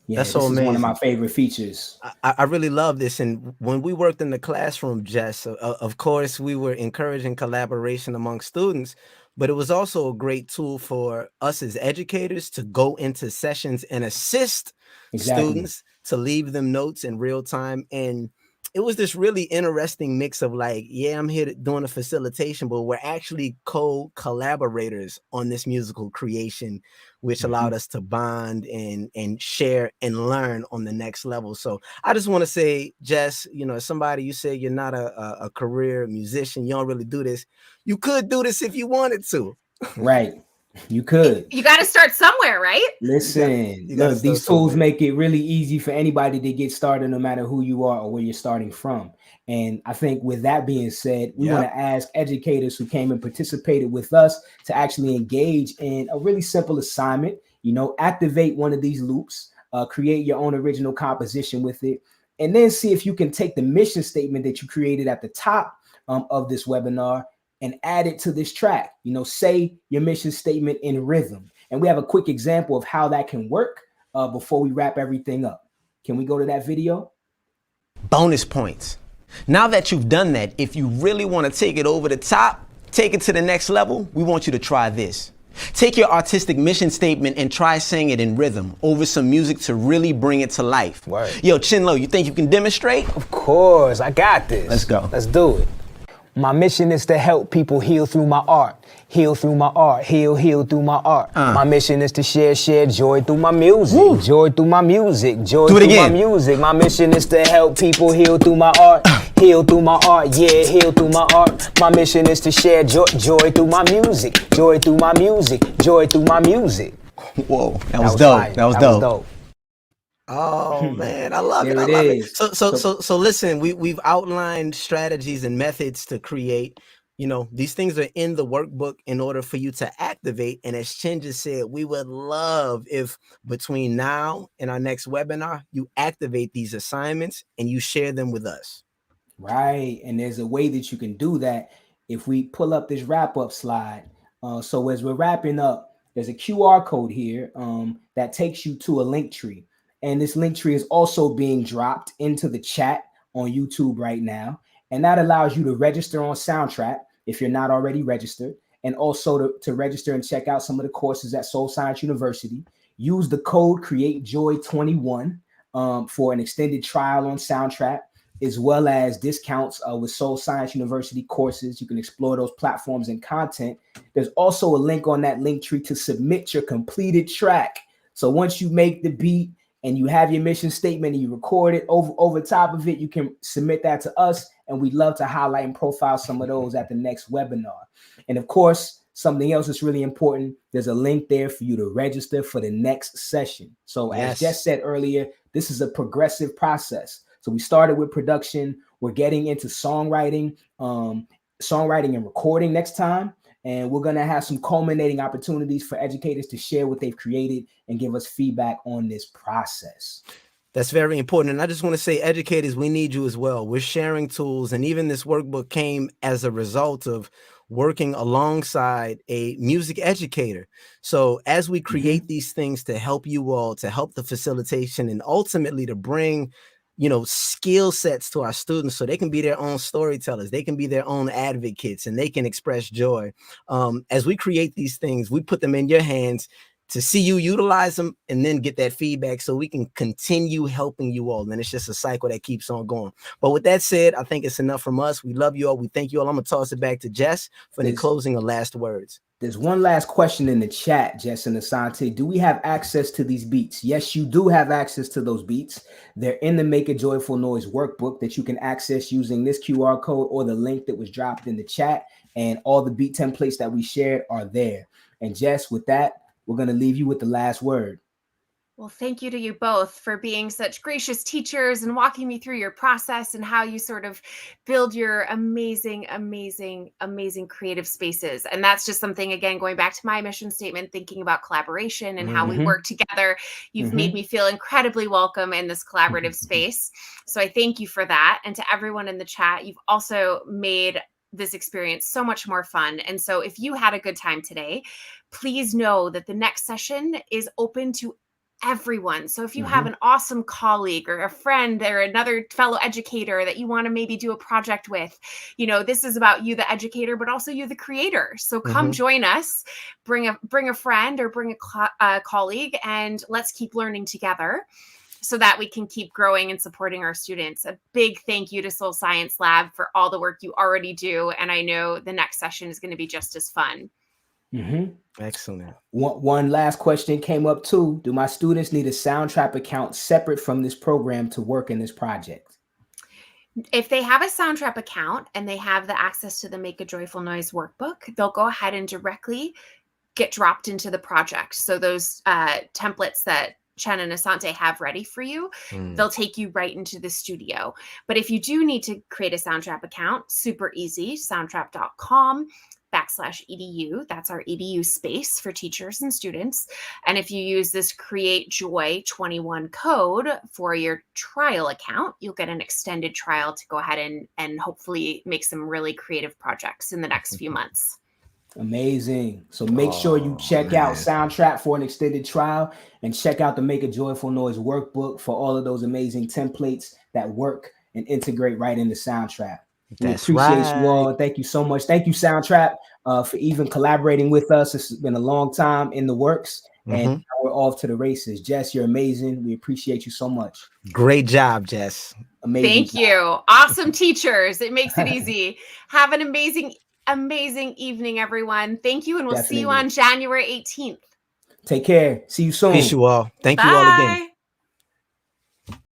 Yeah, that's so amazing. One of my favorite features. I really love this. And when we worked in the classroom, Jess, of course, we were encouraging collaboration among students, but it was also a great tool for us as educators to go into sessions and assist students to leave them notes in real time. And it was this really interesting mix of like, yeah, I'm here doing a facilitation, but we're actually co-collaborators on this musical creation, which allowed us to bond and share and learn on the next level. So I just want to say, Jess, as somebody, you say you're not a career musician, you don't really do this. You could do this if you wanted to. Right. You could. You got to start somewhere, right? Listen, look, these tools make it really easy for anybody to get started, no matter who you are or where you're starting from. And I think with that being said, we want to ask educators who came and participated with us to actually engage in a really simple assignment. Activate one of these loops, create your own original composition with it, and then see if you can take the mission statement that you created at the top of this webinar and add it to this track. Say your mission statement in rhythm. And we have a quick example of how that can work before we wrap everything up. Can we go to that video? Bonus points. Now that you've done that, if you really want to take it over the top, take it to the next level, we want you to try this. Take your artistic mission statement and try saying it in rhythm over some music to really bring it to life. Word. Yo, Chinlo, you think you can demonstrate? Of course, I got this. Let's go. Let's do it. My mission is to help people heal through my art. Heal through my art. Heal through my art. My mission is to share joy through my music. Woo. Joy through my music. Joy through my music. My mission is to help people heal through my art. Heal through my art. Yeah, heal through my art. My mission is to share joy through my music. Joy through my music. Joy through my music. Whoa, that was dope. Fire. That was dope. Oh man, I love it. I love it. So listen, we've outlined strategies and methods to create. These things are in the workbook in order for you to activate. And as Chin just said, we would love if between now and our next webinar, you activate these assignments and you share them with us. Right. And there's a way that you can do that if we pull up this wrap up slide. So as we're wrapping up, there's a QR code here that takes you to a link tree. And this link tree is also being dropped into the chat on YouTube right now. And that allows you to register on Soundtrack if you're not already registered, and also to register and check out some of the courses at Soul Science University. Use the code CreateJoy21 for an extended trial on Soundtrack. as well as discounts with Soul Science University courses. You can explore those platforms and content. There's also a link on that link tree to submit your completed track. So once you make the beat and you have your mission statement and you record it over top of it, you can submit that to us, and we'd love to highlight and profile some of those at the next webinar. And of course, something else that's really important, there's a link there for you to register for the next session. So as Jess said earlier, this is a progressive process. So we started with production. We're getting into songwriting and recording next time. And we're going to have some culminating opportunities for educators to share what they've created and give us feedback on this process. That's very important. And I just want to say, educators, we need you as well. We're sharing tools. And even this workbook came as a result of working alongside a music educator. So as we create these things to help you all, to help the facilitation, and ultimately to bring, you know, skill sets to our students so they can be their own storytellers, they can be their own advocates, and they can express joy. As we create these things, we put them in your hands to see you utilize them and then get that feedback so we can continue helping you all. And it's just a cycle that keeps on going. But with that said, I think it's enough from us. We love you all. We thank you all. I'm going to toss it back to Jess for the closing or last words. There's one last question in the chat, Jess and Asante. Do we have access to these beats? Yes, you do have access to those beats. They're in the Make a Joyful Noise workbook that you can access using this QR code or the link that was dropped in the chat. And all the beat templates that we shared are there. And Jess, with that, we're going to leave you with the last word. Well, thank you to you both for being such gracious teachers and walking me through your process and how you sort of build your amazing, amazing, amazing creative spaces. And that's just something, again, going back to my mission statement, thinking about collaboration and how we work together. You've made me feel incredibly welcome in this collaborative space. So I thank you for that. And to everyone in the chat, you've also made this experience so much more fun. And so if you had a good time today, please know that the next session is open to everyone. So if you have an awesome colleague or a friend or another fellow educator that you want to maybe do a project with, you know, this is about you, the educator, but also you, the creator. So come join us, bring a friend or bring a colleague, and let's keep learning together so that we can keep growing and supporting our students. A big thank you to Soul Science Lab for all the work you already do. And I know the next session is going to be just as fun. Excellent. One last question came up too. Do my students need a Soundtrap account separate from this program to work in this project? If they have a Soundtrap account and they have the access to the Make a Joyful Noise workbook, they'll go ahead and directly get dropped into the project. So those templates that Chen and Asante have ready for you, they'll take you right into the studio. But if you do need to create a Soundtrap account, super easy, soundtrap.com/edu. That's our edu space for teachers and students. And if you use this Create Joy 21 code for your trial account, you'll get an extended trial to go ahead and hopefully make some really creative projects in the next few months. Amazing. So make sure you check out Soundtrap for an extended trial, and check out the Make a Joyful Noise workbook for all of those amazing templates that work and integrate right into Soundtrap. We appreciate you all. Thank you so much. Thank you, Soundtrap, for even collaborating with us. It's been a long time in the works, and now we're off to the races. Jess, you're amazing. We appreciate you so much. Great job, Jess. Amazing. Thank you. Awesome teachers. It makes it easy. Have an amazing evening, everyone. Thank you, and we'll see you on January 18th. Take care. See you soon. Peace you all. Thank Bye. you all again.